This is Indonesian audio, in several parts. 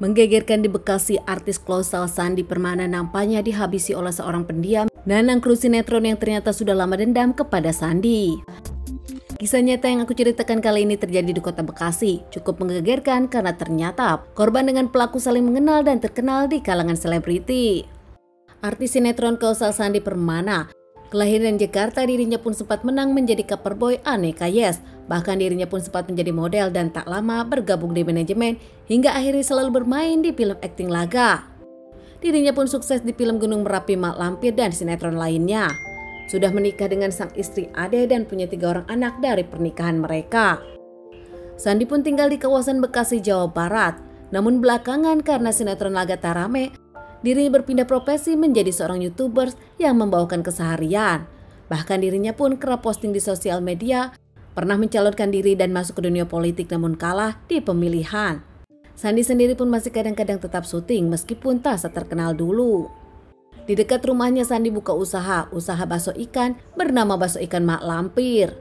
Menggegerkan di Bekasi, artis kolosal Shandy Permana nampaknya dihabisi oleh seorang pendiam Nanang kru sinetron yang ternyata sudah lama dendam kepada Shandy. Kisah nyata yang aku ceritakan kali ini terjadi di kota Bekasi. Cukup menggegerkan karena ternyata korban dengan pelaku saling mengenal dan terkenal di kalangan selebriti. Artis sinetron kolosal Shandy Permana, kelahiran Jakarta, dirinya pun sempat menang menjadi cover boy Aneka Yes. Bahkan dirinya pun sempat menjadi model dan tak lama bergabung di manajemen hingga akhirnya selalu bermain di film akting laga. Dirinya pun sukses di film Gunung Merapi, Mak Lampir, dan sinetron lainnya. Sudah menikah dengan sang istri Ade dan punya 3 orang anak dari pernikahan mereka. Shandy pun tinggal di kawasan Bekasi, Jawa Barat. Namun belakangan karena sinetron laga tak rame, dirinya berpindah profesi menjadi seorang YouTuber yang membawakan keseharian. Bahkan dirinya pun kerap posting di sosial media, pernah mencalonkan diri dan masuk ke dunia politik namun kalah di pemilihan. Shandy sendiri pun masih kadang-kadang tetap syuting meskipun tak seterkenal dulu. Di dekat rumahnya Shandy buka usaha bakso ikan bernama Bakso Ikan Mak Lampir.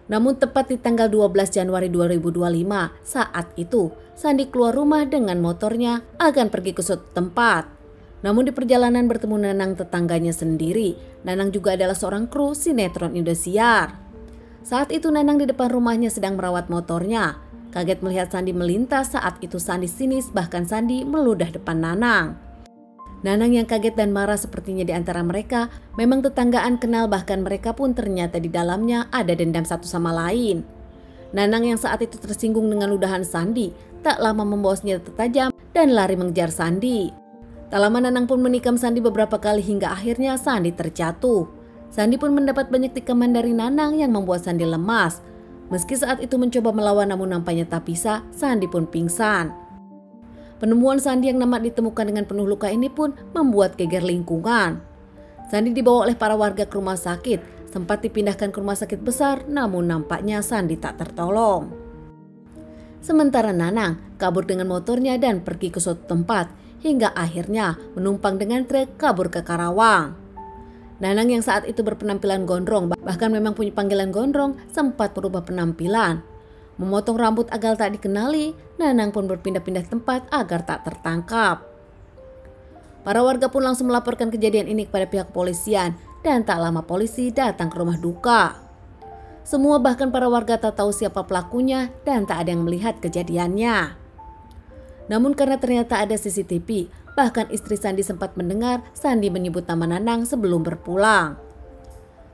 Namun tepat di tanggal 12 Januari 2025, saat itu Shandy keluar rumah dengan motornya akan pergi ke suatu tempat. Namun di perjalanan bertemu Nanang, tetangganya sendiri. Nanang juga adalah seorang kru sinetron Indosiar. Saat itu Nanang di depan rumahnya sedang merawat motornya. Kaget melihat Shandy melintas. Saat itu Shandy sinis, bahkan Shandy meludah depan Nanang. Nanang yang kaget dan marah, sepertinya di antara mereka memang tetanggaan kenal, bahkan mereka pun ternyata di dalamnya ada dendam satu sama lain. Nanang yang saat itu tersinggung dengan ludahan Shandy tak lama membawa senjata tajam dan lari mengejar Shandy. Tak lama Nanang pun menikam Shandy beberapa kali hingga akhirnya Shandy terjatuh. Shandy pun mendapat banyak tikaman dari Nanang yang membuat Shandy lemas. Meski saat itu mencoba melawan namun nampaknya tak bisa, Shandy pun pingsan. Penemuan Shandy yang namat ditemukan dengan penuh luka ini pun membuat geger lingkungan. Shandy dibawa oleh para warga ke rumah sakit, sempat dipindahkan ke rumah sakit besar namun nampaknya Shandy tak tertolong. Sementara Nanang kabur dengan motornya dan pergi ke suatu tempat hingga akhirnya menumpang dengan truk kabur ke Karawang. Nanang yang saat itu berpenampilan gondrong, bahkan memang punya panggilan gondrong, sempat berubah penampilan. Memotong rambut agar tak dikenali, Nanang pun berpindah-pindah tempat agar tak tertangkap. Para warga pun langsung melaporkan kejadian ini kepada pihak kepolisian dan tak lama polisi datang ke rumah duka. Semua bahkan para warga tak tahu siapa pelakunya dan tak ada yang melihat kejadiannya. Namun karena ternyata ada CCTV, bahkan istri Shandy sempat mendengar Shandy menyebut nama Nanang sebelum berpulang.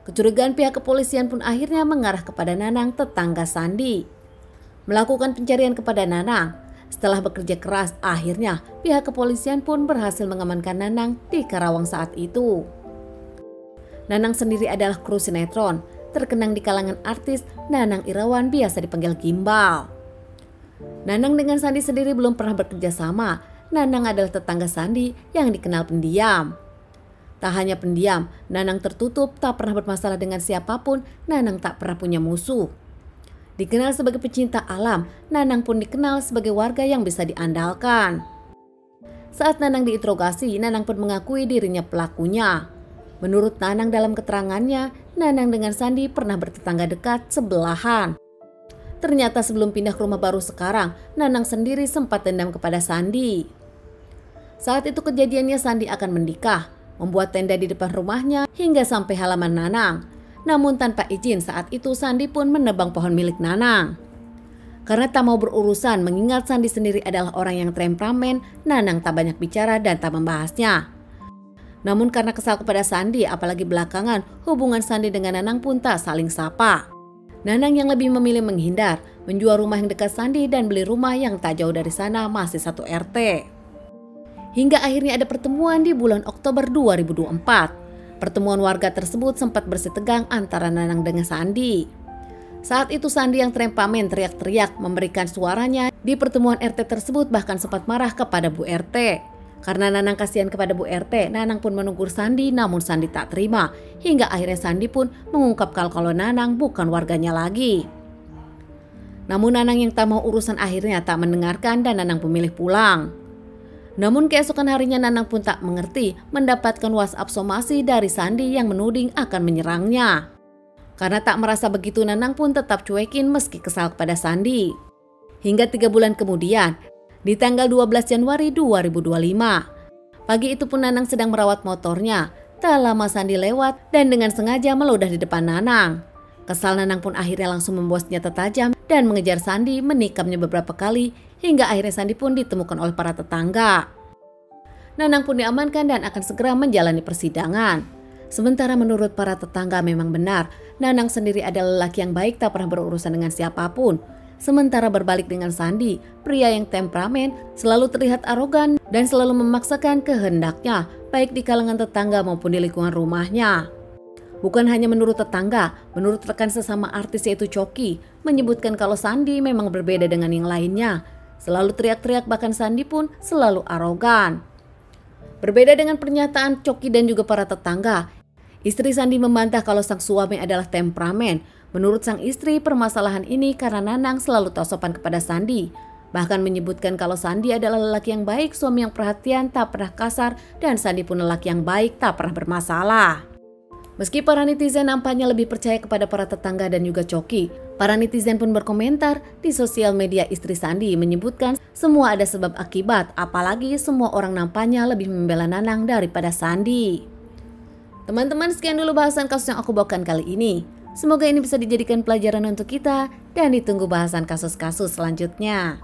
Kecurigaan pihak kepolisian pun akhirnya mengarah kepada Nanang, tetangga Shandy. Melakukan pencarian kepada Nanang. Setelah bekerja keras, akhirnya pihak kepolisian pun berhasil mengamankan Nanang di Karawang saat itu. Nanang sendiri adalah kru sinetron, terkenang di kalangan artis. Nanang Irawan biasa dipanggil Gimbal. Nanang dengan Shandy sendiri belum pernah bekerja sama. Nanang adalah tetangga Shandy yang dikenal pendiam. Tak hanya pendiam, Nanang tertutup, tak pernah bermasalah dengan siapapun. Nanang tak pernah punya musuh. Dikenal sebagai pecinta alam, Nanang pun dikenal sebagai warga yang bisa diandalkan. Saat Nanang diinterogasi, Nanang pun mengakui dirinya pelakunya. Menurut Nanang dalam keterangannya, Nanang dengan Shandy pernah bertetangga dekat sebelahan. Ternyata sebelum pindah ke rumah baru sekarang, Nanang sendiri sempat dendam kepada Shandy. Saat itu kejadiannya Shandy akan menikah, membuat tenda di depan rumahnya hingga sampai halaman Nanang. Namun tanpa izin, saat itu Shandy pun menebang pohon milik Nanang. Karena tak mau berurusan, mengingat Shandy sendiri adalah orang yang temperamen, Nanang tak banyak bicara dan tak membahasnya. Namun karena kesal kepada Shandy, apalagi belakangan hubungan Shandy dengan Nanang pun tak saling sapa. Nanang yang lebih memilih menghindar, menjual rumah yang dekat Shandy dan beli rumah yang tak jauh dari sana, masih satu RT. Hingga akhirnya ada pertemuan di bulan Oktober 2024. Pertemuan warga tersebut sempat bersih tegang antara Nanang dengan Shandy. Saat itu Shandy yang temperamen teriak-teriak memberikan suaranya di pertemuan RT tersebut, bahkan sempat marah kepada Bu RT. Karena Nanang kasihan kepada Bu RT, Nanang pun menegur Shandy, namun Shandy tak terima. Hingga akhirnya Shandy pun mengungkapkan kalau Nanang bukan warganya lagi. Namun Nanang yang tak mau urusan akhirnya tak mendengarkan dan Nanang pemilih pulang. Namun keesokan harinya Nanang pun tak mengerti mendapatkan WhatsApp somasi dari Shandy yang menuding akan menyerangnya. Karena tak merasa begitu, Nanang pun tetap cuekin meski kesal kepada Shandy. Hingga 3 bulan kemudian, di tanggal 12 Januari 2025. Pagi itu pun Nanang sedang merawat motornya. Tak lama Sandi lewat dan dengan sengaja meludah di depan Nanang. Kesal, Nanang pun akhirnya langsung membawa senjata tajam dan mengejar Sandi, menikamnya beberapa kali hingga akhirnya Sandi pun ditemukan oleh para tetangga. Nanang pun diamankan dan akan segera menjalani persidangan. Sementara menurut para tetangga memang benar, Nanang sendiri adalah lelaki yang baik, tak pernah berurusan dengan siapapun. Sementara berbalik dengan Sandi, pria yang temperamen, selalu terlihat arogan dan selalu memaksakan kehendaknya, baik di kalangan tetangga maupun di lingkungan rumahnya. Bukan hanya menurut tetangga, menurut rekan sesama artis yaitu Coki, menyebutkan kalau Sandi memang berbeda dengan yang lainnya. Selalu teriak-teriak, bahkan Sandi pun selalu arogan. Berbeda dengan pernyataan Coki dan juga para tetangga, istri Sandi membantah kalau sang suami adalah temperamen. Menurut sang istri, permasalahan ini karena Nanang selalu tak sopan kepada Sandi. Bahkan menyebutkan kalau Sandi adalah lelaki yang baik, suami yang perhatian, tak pernah kasar, dan Sandi pun lelaki yang baik, tak pernah bermasalah. Meski para netizen nampaknya lebih percaya kepada para tetangga dan juga Coki, para netizen pun berkomentar di sosial media istri Sandi menyebutkan semua ada sebab akibat, apalagi semua orang nampaknya lebih membela Nanang daripada Sandi. Teman-teman, sekian dulu bahasan kasus yang aku bawakan kali ini. Semoga ini bisa dijadikan pelajaran untuk kita dan ditunggu bahasan kasus-kasus selanjutnya.